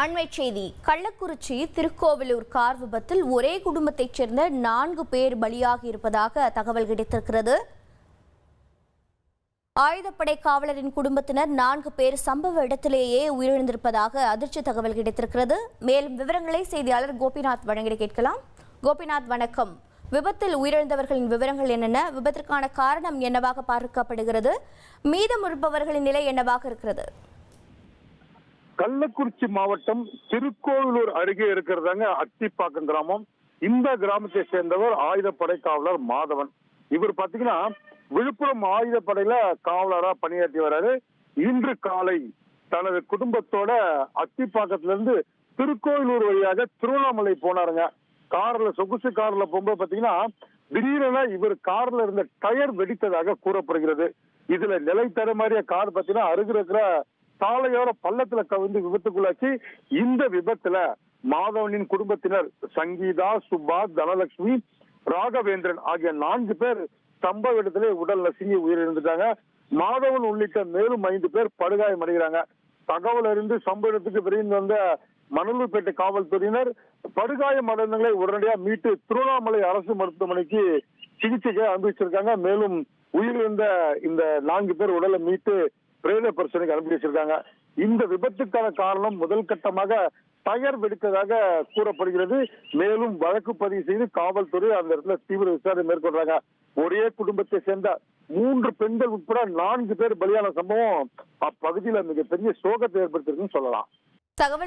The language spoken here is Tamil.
அண்மை செய்தி. கள்ளக்குறிச்சி திருக்கோவிலூர் கார் விபத்தில் ஒரே குடும்பத்தைச் சேர்ந்த 4 பேர் பலியாகி இருப்பதாக தகவல் கிடைத்திருக்கிறது. ஆயுதப்படை காவலரின் குடும்பத்தினர் 4 பேர் சம்பவ இடத்திலேயே உயிரிழந்திருப்பதாக அதிர்ச்சி தகவல் கிடைத்திருக்கிறது. மேலும் விவரங்களை செய்தியாளர் கோபிநாத் வழங்கி கேட்கலாம். கோபிநாத், வணக்கம். விபத்தில் உயிரிழந்தவர்களின் விவரங்கள் என்னென்ன? விபத்திற்கான காரணம் என்னவாக பார்க்கப்படுகிறது? மீதம் இருப்பவர்களின் நிலை என்னவாக இருக்கிறது? கள்ளக்குறிச்சி மாவட்டம் திருக்கோவிலூர் அருகே இருக்கிறதாங்க அத்திப்பாக்கம் கிராமம். இந்த கிராமத்தை சேர்ந்தவர் ஆயுதப்படை காவலர் மாதவன். இவர் பாத்தீங்கன்னா விழுப்புரம் ஆயுதப்படையில காவலரா பணியாற்றி வர்றாரு. இன்று காலை தனது குடும்பத்தோட அத்திப்பாக்கத்திலிருந்து திருக்கோவிலூர் வழியாக திருவண்ணாமலை போனாருங்க. சொகுசு கார்ல போகும்போது பாத்தீங்கன்னா திடீரென இவர் கார்ல இருந்த டயர் வெடித்ததாக கூறப்படுகிறது. இதுல நிலை தடுமாறிய கார் பாத்தீங்கன்னா அருகில் இருக்கிற சாலையோர பள்ளத்துல கவிழ்ந்து விபத்துக்குள்ளாச்சு. இந்த விபத்துல மாதவனின் குடும்பத்தினர் சங்கீதா, சுபா, தனலட்சுமி, ராகவேந்திரன் ஆகிய 4 பேர் சம்பவ இடத்திலே உடல் நசுங்கி உயிரிழந்துட்டாங்க. மாதவன் உள்ளிட்ட மேலும் 5 பேர் படுகாயம் அடைகிறாங்க. தகவல் அறிந்து சம்பவ இடத்துக்கு விரைந்து வந்த மணலூர்பேட்டை காவல்துறையினர் படுகாயம் அடைந்தவர்களை உடனடியாக மீட்டு திருவண்ணாமலை அரசு மருத்துவமனைக்கு சிகிச்சைக்கு அனுப்பிச்சிருக்காங்க. மேலும் உயிரிழந்த இந்த 4 பேர் உடலை மீட்டு பிரேத பரிசோதனைக்கு அனுப்பி வச்சிருக்காங்க. இந்த விபத்துக்கான காரணம் முதல் கட்டமாக டயர் வெடித்ததாக கூறப்படுகிறது. மேலும் வழக்கு பதிவு செய்து காவல்துறை அந்த இடத்துல தீவிர விசாரணை மேற்கொள்றாங்க. ஒரே குடும்பத்தை சேர்ந்த 3 பெண்கள் உட்பட 4 பேர் பலியான சம்பவம் அப்பகுதியில் மிகப்பெரிய சோகத்தை ஏற்படுத்திருக்குன்னு சொல்லலாம். தகவல்